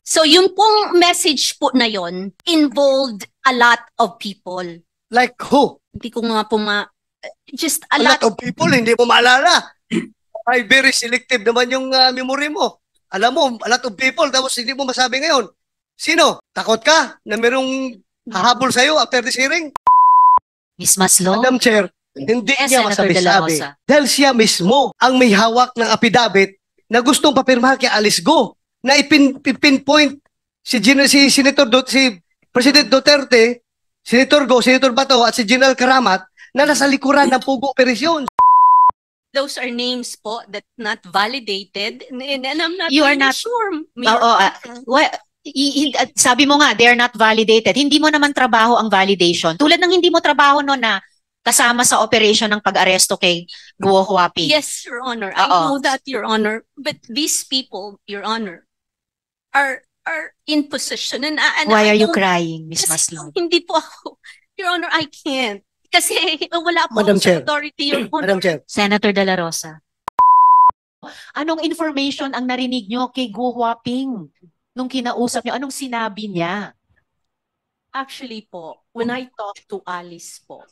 So yung pong message po na yon involved a lot of people. Like who? Hindi ko nga po just a A lot. lot of people, hindi mo maalala. Ay, very selective naman yung memory mo. Alam mo, a lot of people, tapos hindi mo masabi ngayon. Sino? Takot ka na merong hahabol sa'yo after this hearing? Ms. Maslog? Madam Chair, hindi Yes, niya Senator De La masabi-sabi. Rosa. Dahil siya mismo ang may hawak ng affidavit na gustong papirmahan kay Alice Go na ipinpoint si President Duterte, Senator Go, Senator Bato at si General Karamat na nasa likuran ng Pugo Operation. Those are names po that not validated and I'm not You are really not- sure. Sabi mo nga, they're not validated. Hindi mo naman trabaho ang validation. Tulad ng hindi mo trabaho no na kasama sa operation ng pag-aresto kay Guo Huaping. Yes, Your Honor. I Oo. know that, Your Honor. But these people, Your Honor, are in position. And Why I are you don't- crying, Ms. kasi Maslog? hindi po ako. Your Honor, I can't. Kasi wala po Madam akong Chair. authority, Your Honor. Madam Chair, Senator De La Rosa. Anong information ang narinig nyo kay Guo Huaping nung kinausap nyo? Anong sinabi niya? Actually po, when I talked to Alice po,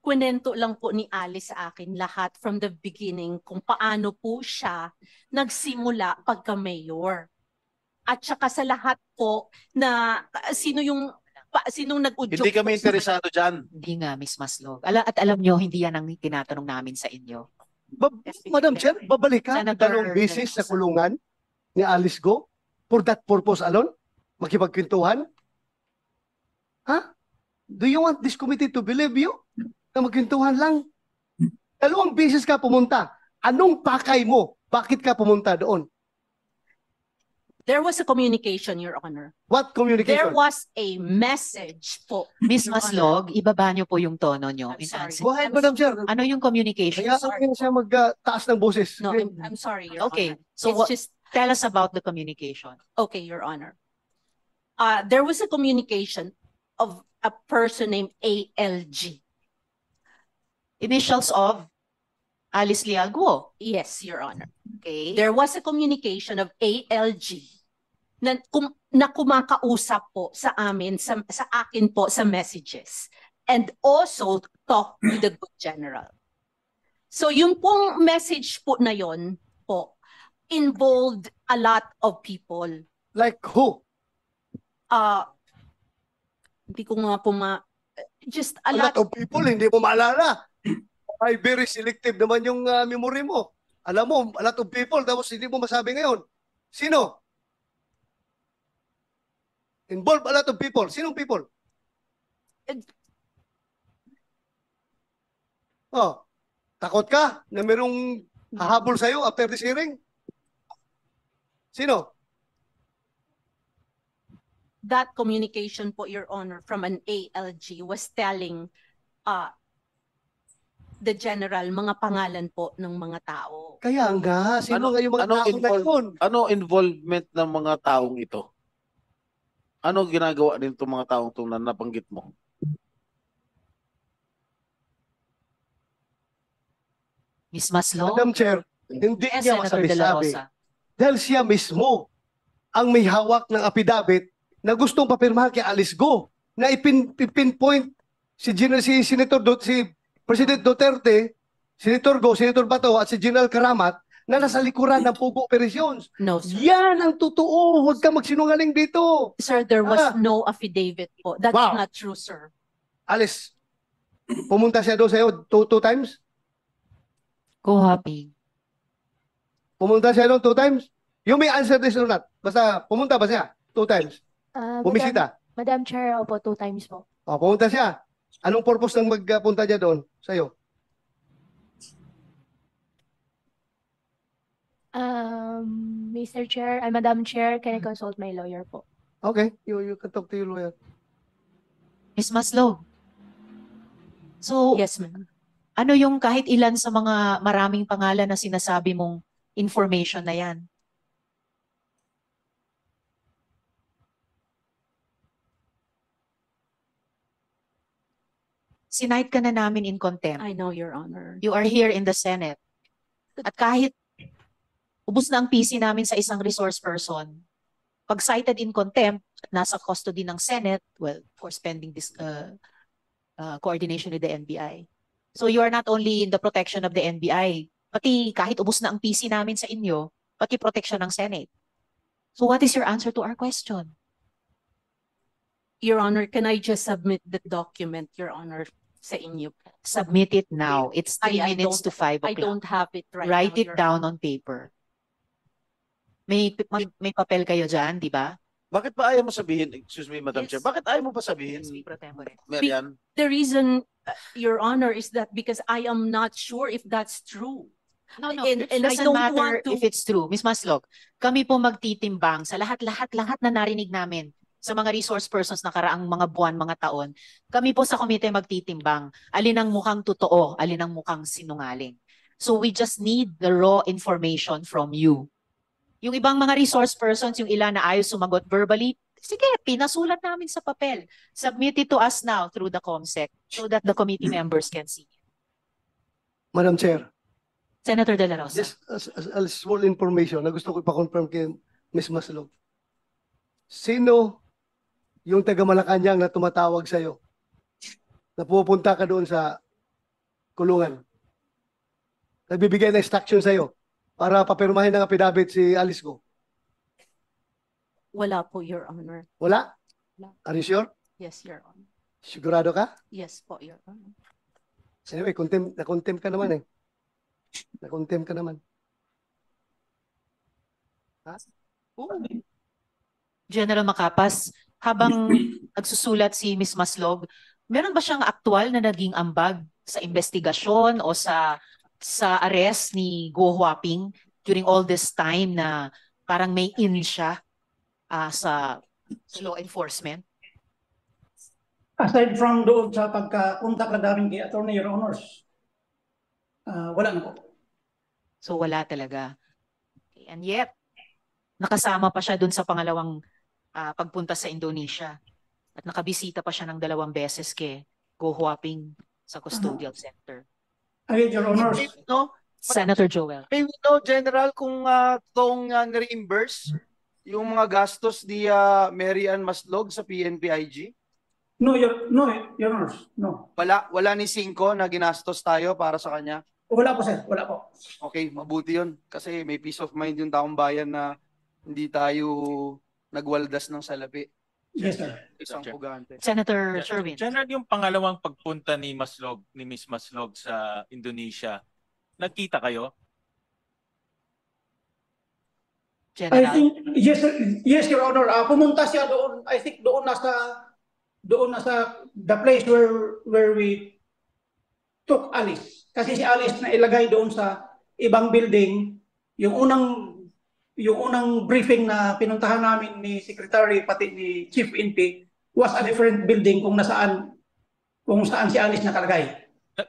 kwento lang po ni Alice sa akin lahat from the beginning kung paano po siya nagsimula pagka-mayor. At saka sa lahat po na sinong nag-udyok Hindi kami po sa- interesado dyan. Hindi nga, Ms. Maslog. At alam nyo, hindi yan ang tinatanong namin sa inyo. Madam Chair, babalik ka Senator dalawang beses De La sa kulungan ni Alice Go for that purpose alone? Makipagkwentuhan? Ha? Do you want this committee to believe you? Na magkwentuhan lang? Dalawang beses ka pumunta. Anong pakay mo? Bakit ka pumunta doon? There was a communication, Your Honor. What There communication? was a message po. Ms. Your Honor. Maslog, ibaba nyo po yung tono nyo. I'm in sorry. answer. Go ahead, Madam Chair. Ano yung communication? Kaya ako siya magtaas ng boses. No, I'm sorry, Your Okay, Honor. so It's what- just, Tell us about the communication. okay, Your Honor. There was a communication of a person named ALG. Initials of Alice Leal Guo. Yes, Your Honor. Okay. There was a communication of ALG na kumakausap po sa amin, sa akin po sa messages. And also talk to the good general. So yung pong message po na yon po involved a lot of people. Like who? Hindi ko nga po just a A lot. lot of people, hindi mo maalala. Ay, very selective naman yung memory mo. Alam mo, a lot of people, tapos hindi mo masabi ngayon. Sino? Involve a lot of people. Sinong people? Oh, takot ka na merong hahabol sa'yo after this hearing? Sino? That communication po, Your Honor, from an ALG was telling the general mga pangalan po ng mga tao. Kaya nga, sino nga yung mga tao na yun? Ano involvement ng mga taong ito? Ano ginagawa din itong mga taong ito na nabanggit mo? Ms. Maslog? Madam Chair, hindi Yes, niya Senator De La masabi-sabi. Rosa. Dahil siya mismo ang may hawak ng affidavit na gustong papirmahan kay Alice Go na ipinpoint si President Duterte, Senator Go, Senator Bato at si General Karamat na nasa likuran ng Pugo Operations. No, sir. Yan ang totoo. Huwag ka magsinungaling dito. Sir, there was Ah. no affidavit po. That's Wow. not true, sir. Alice, pumunta siya doon sa'yo two times? Guo Huaping. Pumunta siya doon 2 times? You may answer this or not. Basta pumunta ba siya 2 times? Bumisita. Madam Chair, opo, 2 times po. O, pumunta siya. Anong purpose ng magpunta niya doon sa'yo? Mr. Chair, Madam Chair, can I consult my lawyer po? Okay, you can talk to your lawyer. Ms. Maslog. So, Yes, ma'am. ano yung kahit ilan sa mga maraming pangalan na sinasabi mong information na yan? Sinight ka na namin in contempt. I know, Your Honor. You are here in the Senate. At kahit ubos na ang PC namin sa isang resource person, pag cited in contempt, nasa custody ng Senate, well, for pending this coordination with the NBI. So you are not only in the protection of the NBI, pati kahit ubos na ang PC namin sa inyo, pati protection ng Senate. So what is your answer to our question? Your Honor, can I just submit the document, Your Honor, sa inyo? Submit it now. It's 3 I minutes to 5 I o'clock. don't have it right Write now, it Your down Honor. on paper. May papel kayo dyan, di ba? Bakit ba ayaw mo sabihin, excuse me, Madam Yes. Chair, bakit ayaw mo pa sabihin, SP pro tempore. Marian? The reason, Your Honor, is that because I am not sure if that's true. No, And it I doesn't don't matter want to- if it's true. Miss Maslog, kami po magtitimbang sa lahat na narinig namin sa mga resource persons na karaang mga buwan, mga taon. Kami po sa komite magtitimbang alin ang mukhang totoo, alin ang mukhang sinungaling. So we just need the raw information from you. Yung ibang mga resource persons, yung ilan na ayaw sumagot verbally, sige, pinasulat namin sa papel. Submit it to us now through the COMSEC so that the committee members can see. Madam Chair, Senator De La Rosa. just a small information na gusto ko ipa-confirm kay Ms. Maslog. Sino yung taga Malacanang na tumatawag sa'yo? Na pupunta ka doon sa kulungan? Nagbibigay na instruction sa'yo para papirmahin ng affidavit si Alice Go? Wala po, Your Honor. Wala? Wala. Are you sure? Yes, Your Honor. Sigurado ka? Yes po, Your Honor. Anyway, na-contempt ka naman eh. Na-contempt ka naman. General Macapas, habang nagsusulat si Ms. Maslog, meron ba siyang aktual na naging ambag sa investigasyon o sa arrest ni Go Huaping during all this time na parang may in siya sa law enforcement? Aside from doon sa pagkapunta ka namin kay Attorney, Your Honors, wala na po. So wala talaga. Okay. And yet, nakasama pa siya dun sa pangalawang pagpunta sa Indonesia. At nakabisita pa siya ng 2 beses kay Go Huaping sa custodial center. Again, Your Honors, No, Senator Joel. may we know, General, kung toong na-reimburse yung mga gastos ni Mary Ann Maslog sa PNPIG? no, Your Honors, no. Wala ni Cinco na ginastos tayo para sa kanya? Wala po, sir, wala po. Okay, mabuti yun. Kasi may peace of mind yung taong bayan na hindi tayo nagwaldas ng salapi. Yes, sir. Isang pugante. Senator Sherwin. General, yung pangalawang pagpunta ni Miss Maslog sa Indonesia, nagkita kayo? I General. think, yes, Your Honor, pumunta siya doon, I think doon na sa the place where we took Alice. Kasi si Alice na ilagay doon sa ibang building, yung unang briefing na pinuntahan namin ni Secretary pati ni Chief NP was a different building kung saan si Alice nakalagay.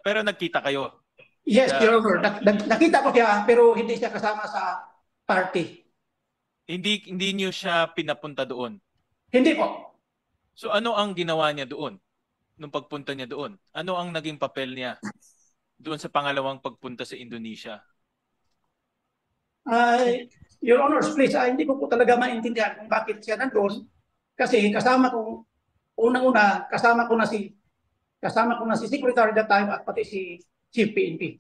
Pero nagkita kayo? Yes, Yeah. Your Honor. Nakita ko siya pero hindi siya kasama sa party. Hindi niyo siya pinapunta doon? Hindi po. So ano ang ginawa niya doon? Nung pagpunta niya doon? Ano ang naging papel niya doon sa pangalawang pagpunta sa Indonesia? Your Honors, please, hindi ko po talaga maintindihan kung bakit siya nandun. Kasi kasama ko na si Secretary that time at pati si Chief PNP.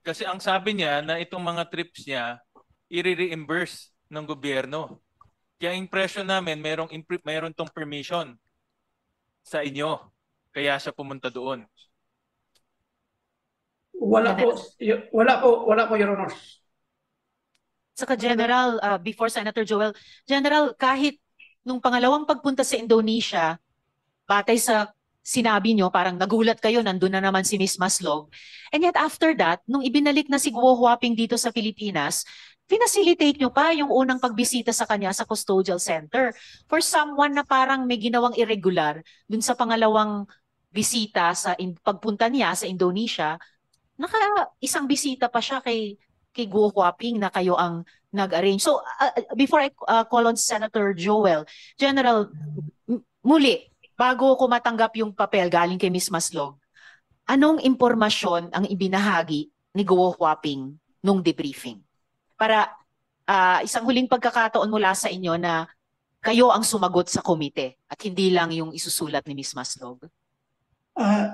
Kasi ang sabi niya na itong mga trips niya i-reimburse ng gobyerno. Kaya impression namin mayroon tong permission sa inyo. Kaya siya pumunta doon. Wala po, Your Honors. Saka General, before Senator Joel, General, kahit nung pangalawang pagpunta sa Indonesia, batay sa sinabi nyo, parang nagulat kayo, nandun na naman si Miss Maslog. And yet after that, nung ibinalik na si Guo Huaping dito sa Pilipinas, pinacilitate nyo pa yung unang pagbisita sa kanya sa custodial center. For someone na parang may ginawang irregular dun sa pangalawang bisita sa pagpunta niya sa Indonesia, isang bisita pa siya kay Guo Huaping na kayo ang nag-arrange. So, before I call on Senator Joel, General, muli, bago ko matanggap yung papel galing kay Miss Maslog, anong impormasyon ang ibinahagi ni Guo Huaping nung debriefing? Para isang huling pagkakataon mula sa inyo na kayo ang sumagot sa komite at hindi lang yung isusulat ni Ms. Maslog?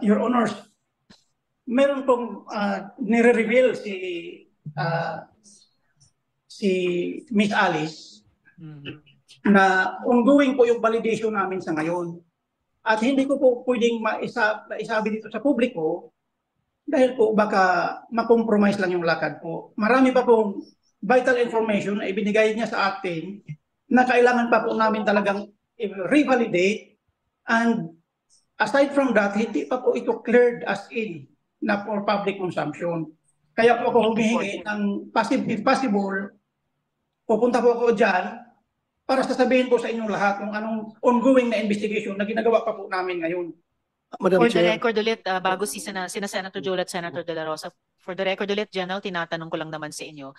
Your Honors, meron pong nire-reveal si Miss Alice na ongoing po yung validation namin sa ngayon. At hindi ko po pwedeng maisabi dito sa publiko dahil po baka makompromise lang yung lakad po. Marami pa pong vital information na ibinigay niya sa atin na kailangan pa po namin talagang revalidate, and aside from that, hindi pa po ito cleared as in na for public consumption. Kaya po ako humihingi ng if possible, pupunta po ako dyan para sasabihin po sa inyong lahat kung anong ongoing na investigation na ginagawa pa po namin ngayon. Madam For the Chair. record ulit, bago sina Senator Joel at Senator De La Rosa, for the record ulit, General, tinatanong ko lang naman sa inyo,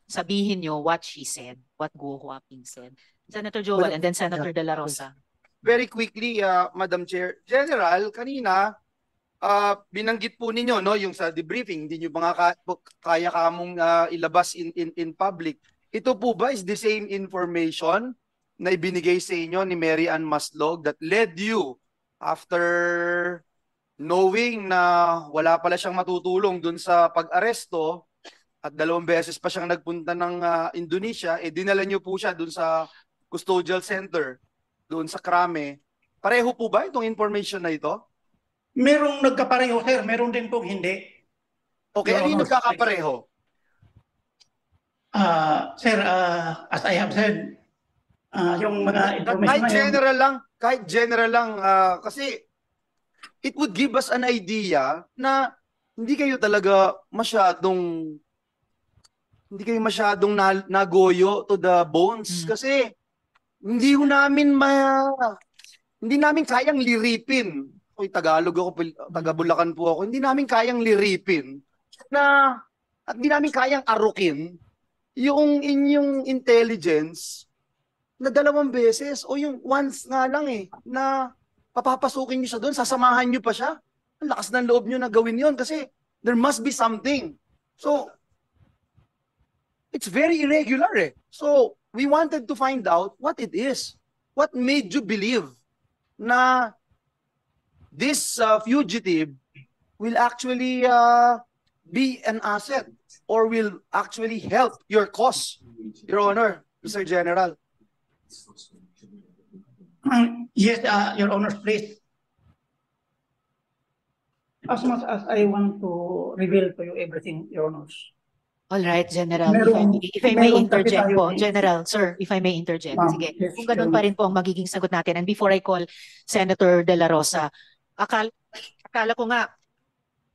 sabihin nyo what she said, what Guo Huaping said. Senator Joel and then Senator De La Rosa. Very quickly, Madam Chair. General, kanina, binanggit po ninyo, no, yung sa debriefing, hindi nyo mga kaya kamong ilabas in public. Ito po ba is the same information na ibinigay sa inyo ni Mary Ann Maslog that led you after knowing na wala pala siyang matutulong dun sa pag-aresto at 2 beses pa siyang nagpunta ng Indonesia, dinala niyo po siya dun sa custodial center, dun sa Krame. Pareho po ba itong information na ito? Merong nagkapareho, sir. Meron din pong hindi. Okay, ano yung nagkakapareho? Sir, as I have said, yung mga information Kahit general lang, kasi it would give us an idea na hindi kayo masyadong nagoyo to the bones kasi hindi namin kayang liripin. Oy, Tagalog ako, taga Bulacan po ako. Hindi namin kayang liripin at hindi namin kayang arukin yung inyong intelligence na 2 beses o yung once nga lang na papapasukin niyo siya doon, sasamahan niyo pa siya. Ang lakas ng loob niyo na gawin yon kasi there must be something. So, it's very irregular So, we wanted to find out what it is. What made you believe na this fugitive will actually be an asset or will actually help your cause, Your Honor, Mr. General? Yes, Your Honor, please. As much as I want to reveal to you everything, Your Honors. All right, General. Meron- If I may meron interject kasi po, tayo- General, sir, if I may interject. Ma'am, Sige. yes, Kung ganun Chairman. pa rin po ang magiging sagot natin. And before I call Senator De La Rosa, akala ko nga,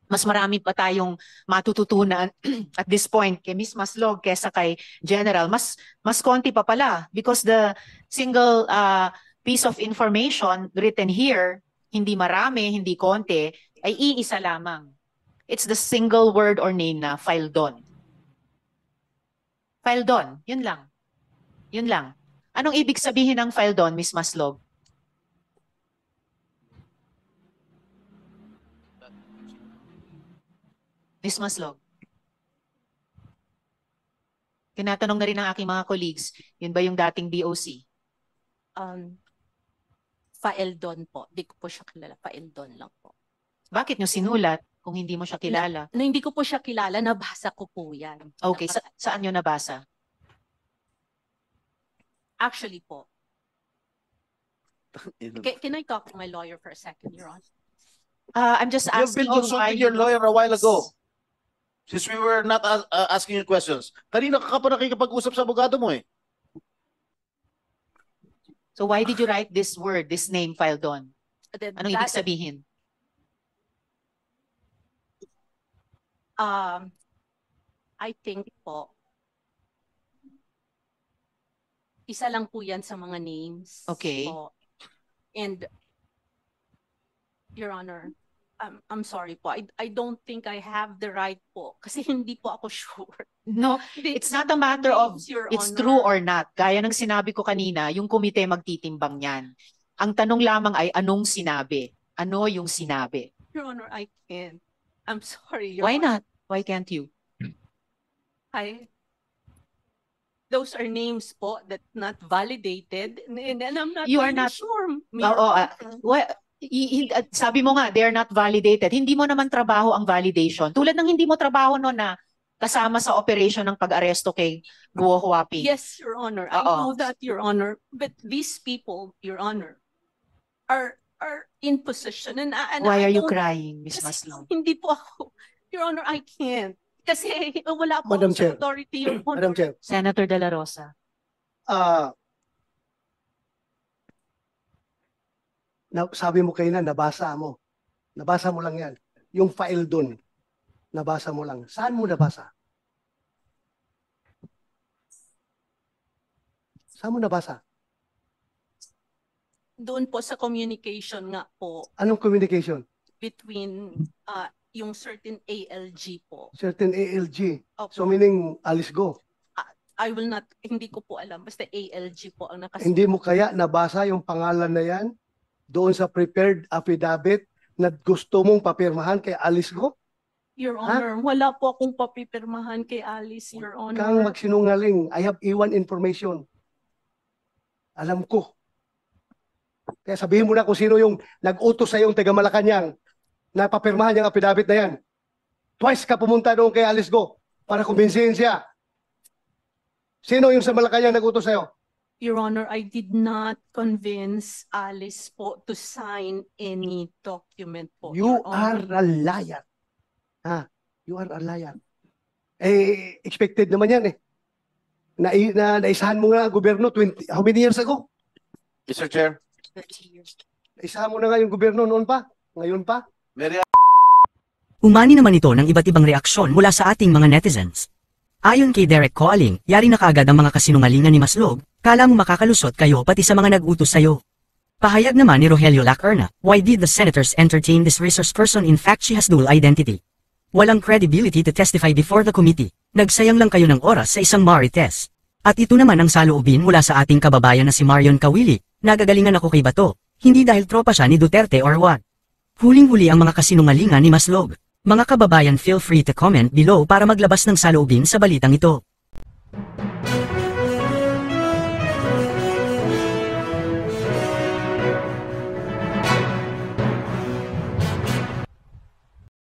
mas marami pa tayong matututunan at this point kay Ms. Maslog kesa kay General. Mas konti pa pala because the single piece of information written here, hindi marami, hindi konti, ay iisa lamang. It's the single word or name na file don. File don, yun lang. Yun lang. Anong ibig sabihin ng file don, Ms. Maslog? Ms. Maslog. Tinatanong na rin ng aking mga colleagues, yun ba yung dating DOC? Faeldon po. Di ko po siya kilala. Faeldon lang po. Bakit nyo sinulat kung hindi mo siya kilala? Na hindi ko po siya kilala, nabasa ko po yan. Okay, saan nyo nabasa? Actually po. Can I talk to my lawyer for a second, Your Honor? I'm just You've asking been you consulting why your lawyer a while ago. Since we were not asking you questions. Kanina ka pa nakikipag-usap sa abogado mo So why did you write this word, this name filed on? Anong ibig sabihin? I think po, isa lang po yan sa mga names. Okay. Po. And, Your Honor, I'm sorry po. I don't think I have the right po. Kasi hindi po ako sure. No, it's not a matter of Your it's Honor. true or not. Gaya ng sinabi ko kanina, yung komite magtitimbang yan. Ang tanong lamang ay anong sinabi? Ano yung sinabi? Your Honor, I can't. I'm sorry, Your Why Honor. not? Why can't you? Those are names po that not validated and I'm not You are really not- sure. Oo, well, sabi mo nga, they're not validated. Hindi mo naman trabaho ang validation. Tulad ng hindi mo trabaho no na kasama sa operation ng pag-aresto kay Guo Huaping. Yes, Your Honor. I Oo. know that, Your Honor. But these people, Your Honor, are in position and Why I are you don't- crying, Ms. kasi Maslong? hindi po ako. Your Honor, I can't. Kasi wala po Madam ako sa Chair. authority, Your Honor. Madam Chair, Senator De La Rosa. sabi mo kayo na, nabasa mo. Nabasa mo lang yan. Yung file dun, nabasa mo lang. Saan mo nabasa? Saan mo nabasa? Doon po sa communication nga po Anong communication? between yung certain ALG po. Certain ALG. Opo. So meaning, Alice Go. I will not, hindi ko po alam. Basta ALG po ang nakasulat. Hindi mo kaya nabasa yung pangalan na yan doon sa prepared affidavit na gusto mong papirmahan kay Alice Go? Your Honor, wala po akong papipirmahan kay Alice, Your Honor. Kang magsinungaling. I have iwan information. Alam ko. Kaya sabihin mo na kung sino yung nag-utos sa yung taga Malacanang na papirmahan yung affidavit na yan. Twice ka pumunta doon kay Alice Go para kumbinsihin siya. Sino yung sa Malacanang nag-utos sa'yo? Your Honor, I did not convince Alice po to sign any document po. You Your Honor. are a liar. Ha? You are a liar. Eh, expected naman yan eh. Naisahan mo nga ang gobyerno how many years ago? Mr. Chair, Naisahan mo na nga yung gobyerno noon pa. Ngayon pa. Mary Umani naman ito ng iba't ibang reaksyon mula sa ating mga netizens. Ayon kay Derek Coaling, yari na kaagad ang mga kasinungalingan ni Maslog, kala mo makakalusot kayo pati sa mga nag-utos sayo. Pahayag naman ni Rogelio Lacerna, why did the senators entertain this resource person? In fact she has dual identity. Walang credibility to testify before the committee. Nagsayang lang kayo ng oras sa isang marites. At ito naman ang saloobin mula sa ating kababayan na si Marion Kawili, nagagalingan ako kay Bato, hindi dahil tropa siya ni Duterte or what. Huling-huli ang mga kasinungalingan ni Maslog. Mga kababayan, feel free to comment below para maglabas ng saloobin sa balitang ito.